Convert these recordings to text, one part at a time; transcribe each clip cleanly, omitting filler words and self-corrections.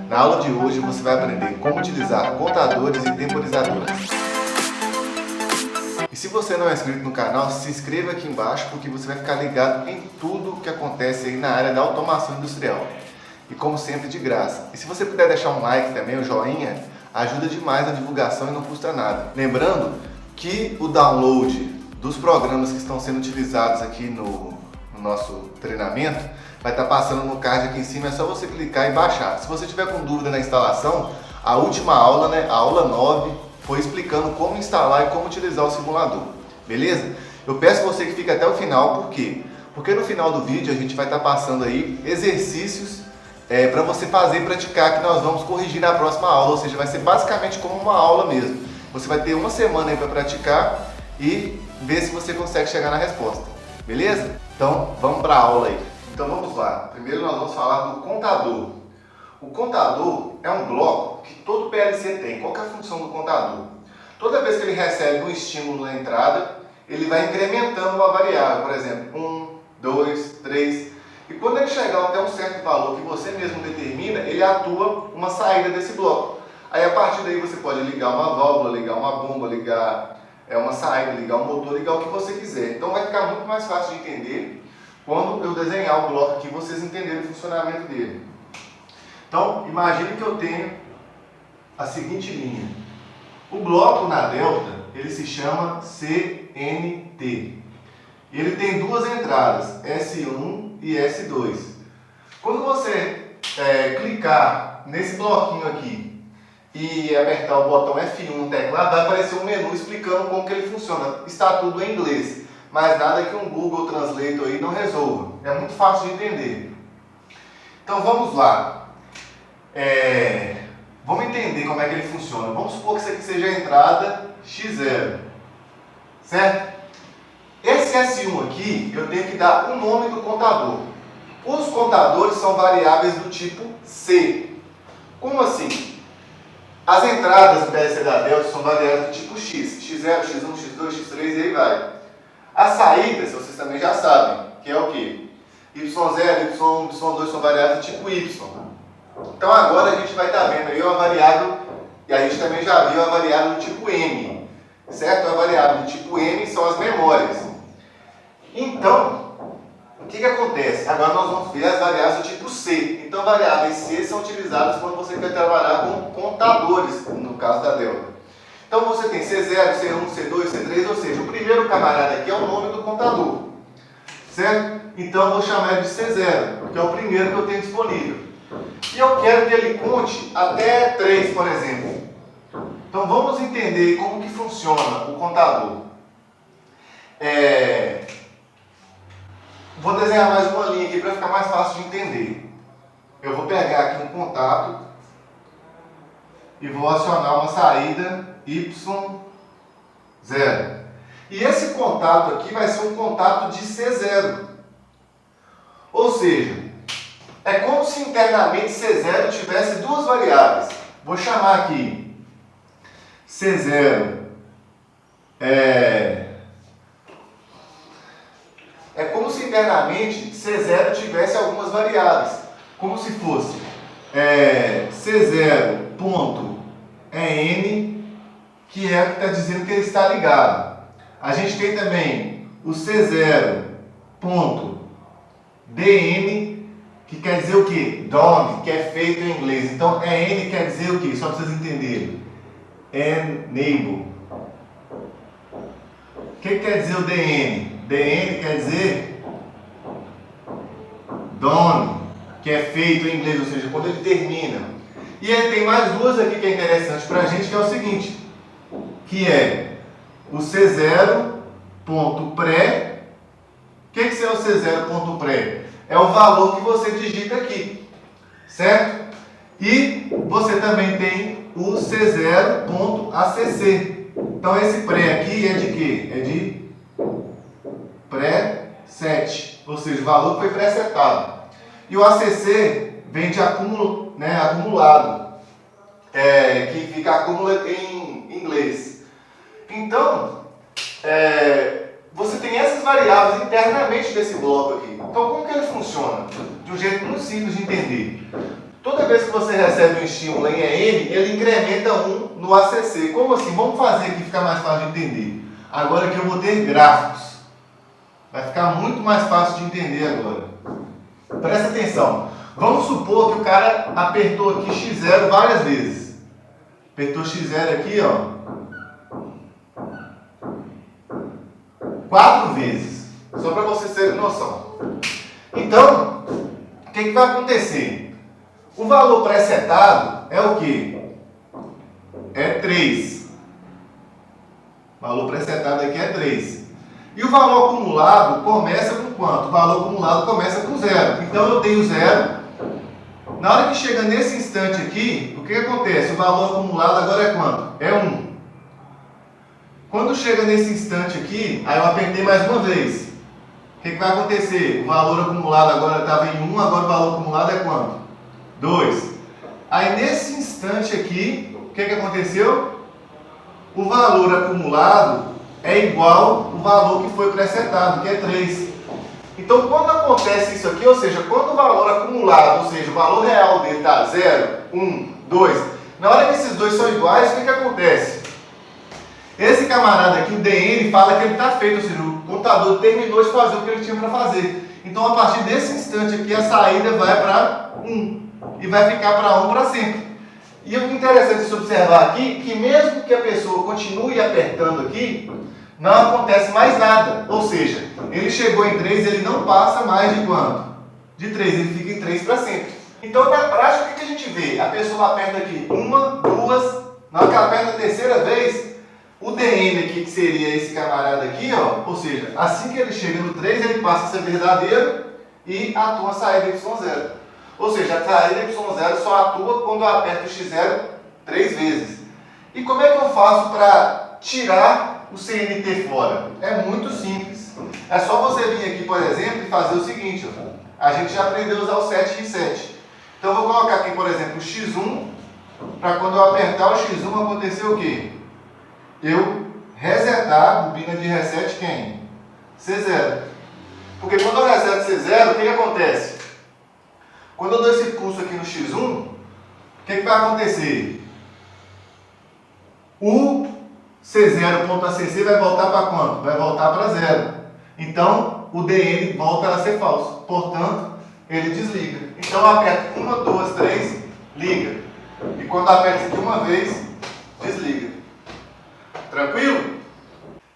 Na aula de hoje você vai aprender como utilizar contadores e temporizadores. E se você não é inscrito no canal, se inscreva aqui embaixo porque você vai ficar ligado em tudo que acontece aí na área da automação industrial. E como sempre, de graça. E se você puder deixar um like também, um joinha, ajuda demais na divulgação e não custa nada. Lembrando que o download dos programas que estão sendo utilizados aqui no nosso treinamento vai estar passando no card aqui em cima, é só você clicar e baixar. Se você tiver com dúvida na instalação, a última aula, a aula 9, foi explicando como instalar e como utilizar o simulador, beleza? Eu peço você que fique até o final, por quê? Porque no final do vídeo a gente vai estar passando aí exercícios para você fazer e praticar, que nós vamos corrigir na próxima aula, ou seja, vai ser basicamente como uma aula mesmo. Você vai ter uma semana aí para praticar e ver se você consegue chegar na resposta, beleza? Então vamos para a aula aí. Então vamos lá. Primeiro nós vamos falar do contador. O contador é um bloco que todo PLC tem. Qual que é a função do contador? Toda vez que ele recebe um estímulo na entrada, ele vai incrementando uma variável, por exemplo, 1, 2, 3. E quando ele chegar até um certo valor que você mesmo determina, ele atua uma saída desse bloco. Aí a partir daí você pode ligar uma válvula, ligar uma bomba, ligar uma saída, ligar um motor, ligar o que você quiser. Então vai ficar muito mais fácil de entender quando eu desenhar o bloco aqui, vocês entenderem o funcionamento dele. Então, imagine que eu tenho a seguinte linha. O bloco na delta, ele se chama CNT. Ele tem duas entradas, S1 e S2. Quando você clicar nesse bloquinho aqui e apertar o botão F1 no teclado, vai aparecer um menu explicando como que ele funciona. Está tudo em inglês, mas nada que um Google Translator aí não resolva. É muito fácil de entender. Então vamos lá. Vamos entender como é que ele funciona. Vamos supor que isso aqui seja a entrada X0, certo? Esse S1 aqui, eu tenho que dar o nome do contador. Os contadores são variáveis do tipo C. Como assim? As entradas do PLC da delta são variáveis do tipo X. X0, X1, X2, X3 e aí vai. As saídas, vocês também já sabem, que é o quê? Y0, Y1, Y2 são variáveis do tipo Y. Então agora a gente vai estar vendo aí uma variável, e a gente também já viu a variável do tipo M, certo? A variável do tipo M são as memórias. Então, o que acontece? Agora nós vamos ver as variáveis do tipo C. Então variáveis C são utilizadas quando você quer trabalhar com contadores, no caso da delta. Então você tem C0, C1, C2, C3, ou seja, o primeiro camarada aqui é o nome do contador, certo? Então eu vou chamar ele de C0, que é o primeiro que eu tenho disponível. E eu quero que ele conte até 3, por exemplo. Então vamos entender como que funciona o contador. Vou desenhar mais uma linha aqui para ficar mais fácil de entender. Eu vou pegar aqui um contato e vou acionar uma saída Y0. E esse contato aqui vai ser um contato de C0. Ou seja, é como se internamente C0 tivesse duas variáveis. Vou chamar aqui C0 é como se internamente C0 tivesse algumas variáveis. Como se fosse C0 ponto N, que é o que está dizendo que ele está ligado. A gente tem também o C0 ponto DN, que quer dizer o que? Done, que é feito em inglês. Então, N quer dizer o que? Só para vocês entenderem. Enable. O que quer dizer o DN? DN quer dizer done, que é feito em inglês, ou seja, quando ele termina. E ele tem mais duas aqui que é interessante para a gente, que é o seguinte, que é o C0 ponto pré. O que é o C0 ponto pré? É o valor que você digita aqui, certo? E você também tem o C0.ACC. Então esse pré aqui é de quê? É de pré-set, ou seja, o valor que foi pré-setado. E o ACC vem de acúmulo, acumulado, que fica acúmulo em inglês. Então, você tem essas variáveis internamente desse bloco aqui. Então, como que ele funciona? De um jeito muito simples de entender. Toda vez que você recebe um estímulo em EM, ele incrementa 1 no ACC. Como assim? Vamos fazer aqui ficar mais fácil de entender. Agora que eu vou ter gráficos. Vai ficar muito mais fácil de entender agora. Presta atenção. Vamos supor que o cara apertou aqui X0 várias vezes. Apertou X0 aqui, ó. 4 vezes. Só para vocês terem noção. Então, o que vai acontecer? O valor pré-setado é o quê? É 3. O valor pré-setado aqui é 3. E o valor acumulado começa com quanto? O valor acumulado começa com 0. Então eu tenho 0. Na hora que chega nesse instante aqui, o que acontece? O valor acumulado agora é quanto? É 1. Quando chega nesse instante aqui, aí eu apertei mais uma vez. O que vai acontecer? O valor acumulado agora estava em 1, agora o valor acumulado é quanto? 2. Aí nesse instante aqui, o que aconteceu? O valor acumulado é igual ao valor que foi pré-setado, que é 3. Então quando acontece isso aqui, ou seja, quando o valor acumulado, ou seja, o valor real dele está 0, 1, 2, na hora que esses dois são iguais, o que acontece? Esse camarada aqui, o DN, fala que ele está feito, ou seja, o computador terminou de fazer o que ele tinha para fazer. Então, a partir desse instante aqui, a saída vai para 1 e vai ficar para 1 para sempre. E o interessante de se observar aqui, que mesmo que a pessoa continue apertando aqui, não acontece mais nada. Ou seja, ele chegou em 3, ele não passa mais de quanto? De 3, ele fica em 3 para sempre. Então, na prática, o que a gente vê? A pessoa aperta aqui 1, 2, na hora que ela aperta a terceira vez, o DN aqui, que seria esse camarada aqui, ó, ou seja, assim que ele chega no 3, ele passa a ser verdadeiro e atua a saída Y0. Ou seja, a saída Y0 só atua quando eu aperto o X0 3 vezes. E como é que eu faço para tirar o CNT fora? É muito simples. É só você vir aqui, por exemplo, e fazer o seguinte, ó. A gente já aprendeu a usar o 7 x 7. Então eu vou colocar aqui, por exemplo, o X1, para quando eu apertar o X1 acontecer o quê? Eu resetar a bobina de reset quem? C0. Porque quando eu reseto C0, o que acontece? Quando eu dou esse pulso aqui no X1, o que vai acontecer? O C0.ACC vai voltar para quanto? Vai voltar para 0. Então, o DN volta a ser falso. Portanto, ele desliga. Então, eu aperto 1, 2, 3, liga. E quando eu aperto aqui uma vez, desliga. Tranquilo?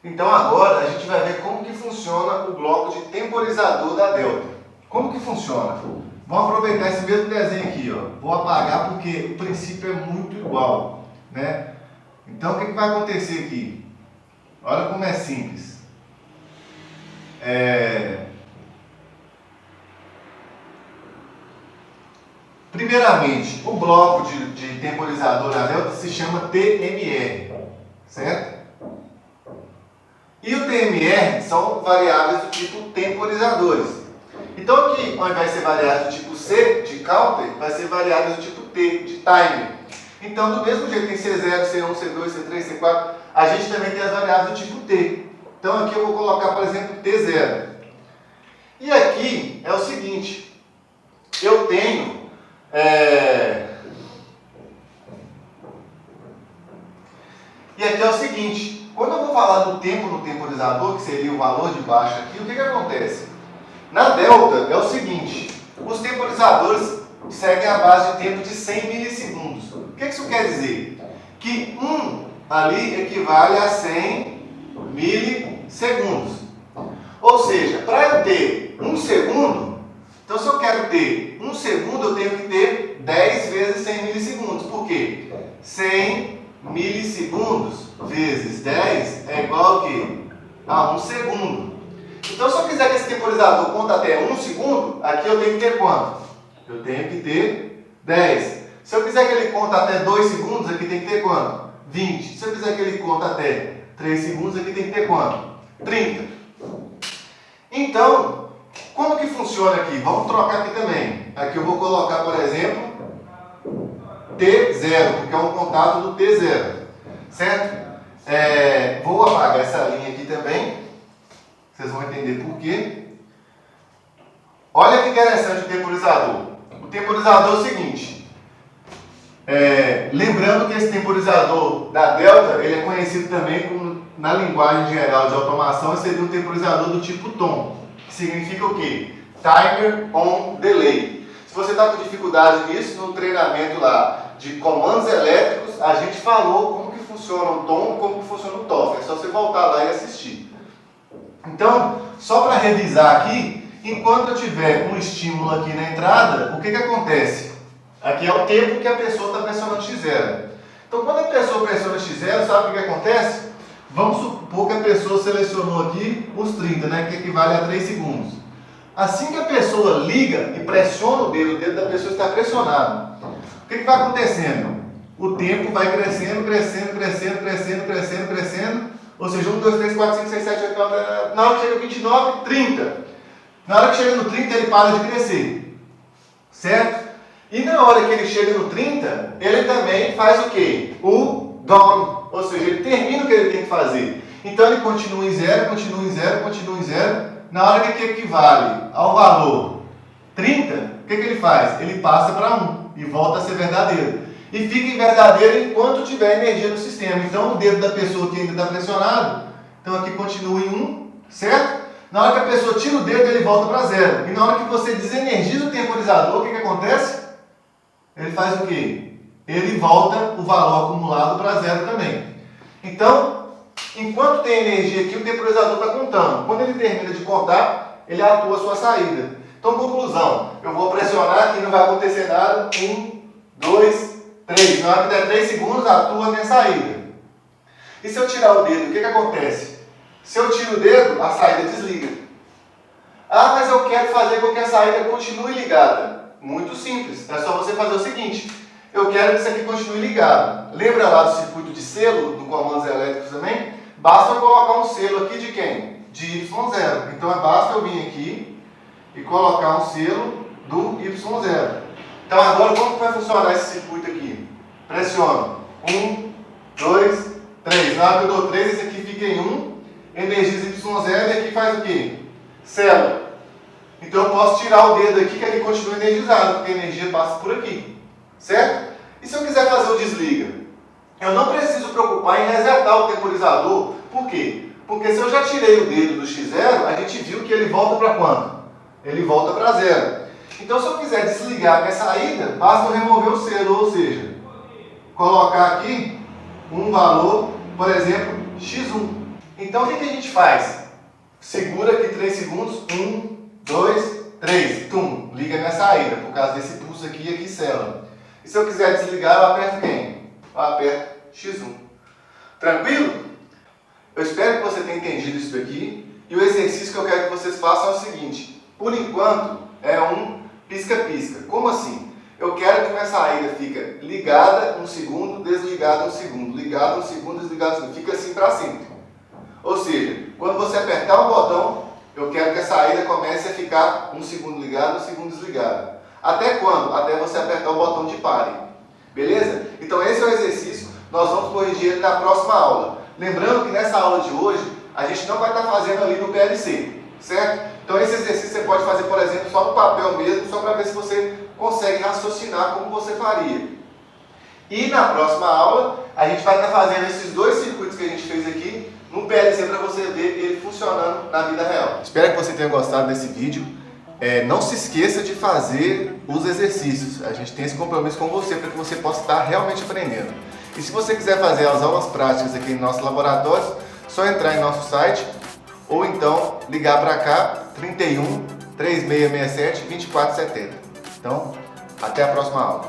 Então agora a gente vai ver como que funciona o bloco de temporizador da Delta. Como que funciona? Vamos aproveitar esse mesmo desenho aqui, ó. Vou apagar porque o princípio é muito igual, né? Então o que vai acontecer aqui? Olha como é simples. Primeiramente, o bloco de temporizador da Delta se chama TMR. Certo? E o TMR são variáveis do tipo temporizadores. Então aqui, ao invés de ser variáveis do tipo C, de counter, vai ser variáveis do tipo T, de timer. Então, do mesmo jeito que tem C0, C1, C2, C3, C4, a gente também tem as variáveis do tipo T. Então aqui eu vou colocar, por exemplo, T0. E aqui é o seguinte, eu tenho... E aqui é o seguinte, quando eu vou falar do tempo no temporizador, que seria o valor de baixo aqui, o que acontece? Na Delta é o seguinte, os temporizadores seguem a base de tempo de 100 milissegundos. O que isso quer dizer? Que 1 ali equivale a 100 milissegundos. Ou seja, para eu ter 1 segundo, então se eu quero ter 1 segundo, eu tenho que ter 10 vezes 100 milissegundos. Por quê? 100 milissegundos vezes 10 é igual a quê? A 1 segundo. Então, se eu quiser que esse temporizador conte até 1 segundo, aqui eu tenho que ter quanto? Eu tenho que ter 10. Se eu quiser que ele conte até 2 segundos, aqui tem que ter quanto? 20. Se eu quiser que ele conte até 3 segundos, aqui tem que ter quanto? 30. Então, como que funciona aqui? Vamos trocar aqui também. Aqui eu vou colocar, por exemplo, T0, porque é um contato do T0, certo? Vou apagar essa linha aqui também, vocês vão entender por quê. Olha que interessante o temporizador. O temporizador é o seguinte, Lembrando que esse temporizador da Delta, ele é conhecido também como, na linguagem geral de automação, seria um temporizador do tipo TOM, que significa o quê? Timer on Delay. Se você está com dificuldade nisso, no treinamento lá de comandos elétricos, a gente falou como que funciona o TOM, como que funciona o TOF. É só você voltar lá e assistir. Então, só para revisar aqui, enquanto eu tiver um estímulo aqui na entrada, o que acontece? Aqui é o tempo que a pessoa está pressionando X0. Então, quando a pessoa pressiona X0, sabe o que acontece? Vamos supor que a pessoa selecionou aqui os 30, né, que equivale a 3 segundos. Assim que a pessoa liga e pressiona o dedo da pessoa está pressionado. O que vai acontecendo? O tempo vai crescendo, crescendo, crescendo, crescendo, crescendo, crescendo. Ou seja, 1, 2, 3, 4, 5, 6, 7, 8, 9, na hora que chega no 29, 30. Na hora que chega no 30, ele para de crescer. Certo? E na hora que ele chega no 30, ele também faz o quê? O dom. Ou seja, ele termina o que ele tem que fazer. Então ele continua em 0, continua em 0, continua em 0. Na hora que equivale ao valor 30, o que ele faz? Ele passa para 1 e volta a ser verdadeiro. E fica em verdadeiro enquanto tiver energia no sistema. Então o dedo da pessoa que ainda está pressionado, então aqui continua em 1, certo? Na hora que a pessoa tira o dedo, ele volta para 0. E na hora que você desenergiza o temporizador, o que acontece? Ele faz o quê? Ele volta o valor acumulado para 0 também. Então, enquanto tem energia aqui, o temporizador está contando. Quando ele termina de contar, ele atua a sua saída. Então, conclusão. Eu vou pressionar aqui, não vai acontecer nada. 1, 2, 3. Na hora que der 3 segundos, atua a minha saída. E se eu tirar o dedo, o que acontece? Se eu tiro o dedo, a saída desliga. Ah, mas eu quero fazer com que a saída continue ligada. Muito simples. É só você fazer o seguinte. Eu quero que isso aqui continue ligado. Lembra lá do circuito de selo, do comandos elétricos também? Basta eu colocar um selo aqui de quem? De Y0. Então basta eu vir aqui e colocar um selo do Y0. Então agora como que vai funcionar esse circuito aqui? Pressiono. 1, 2, 3. Na hora que eu dou 3, esse aqui fica em 1. Energiza Y0 e aqui faz o quê? Selo. Então eu posso tirar o dedo aqui que aqui continua energizado, porque a energia passa por aqui. Certo? E se eu quiser fazer o desliga? Eu não preciso preocupar em resetar o temporizador. Por quê? Porque se eu já tirei o dedo do X0, a gente viu que ele volta para quanto? Ele volta para 0. Então se eu quiser desligar a minha saída, basta eu remover o selo, ou seja, colocar aqui um valor, por exemplo, X1. Então o que a gente faz? Segura aqui 3 segundos, 1, 2, 3, tum, liga a minha saída, por causa desse pulso aqui e aqui sela. E se eu quiser desligar, eu aperto quem? Eu aperto X1. Tranquilo? Eu espero que você tenha entendido isso daqui. E o exercício que eu quero que vocês façam é o seguinte. Por enquanto, é um pisca-pisca. Como assim? Eu quero que minha saída fique ligada 1 segundo, desligada 1 segundo, ligada 1 segundo, desligada 1 segundo. Fica assim para sempre. Ou seja, quando você apertar o botão, eu quero que a saída comece a ficar 1 segundo ligado, 1 segundo desligado. Até quando? Até você apertar o botão de pare. Beleza? Então esse é o exercício. Nós vamos corrigir ele na próxima aula. Lembrando que nessa aula de hoje, a gente não vai estar fazendo ali no PLC. Certo? Então esse exercício você pode fazer, por exemplo, só no papel mesmo, só para ver se você consegue raciocinar como você faria. E na próxima aula, a gente vai estar fazendo esses 2 circuitos que a gente fez aqui no PLC para você ver ele funcionando na vida real. Espero que você tenha gostado desse vídeo. Não se esqueça de fazer os exercícios. A gente tem esse compromisso com você para que você possa estar realmente aprendendo. E se você quiser fazer as aulas práticas aqui em nossos laboratórios, só entrar em nosso site ou então ligar para cá 31 3667 2470. Então, até a próxima aula.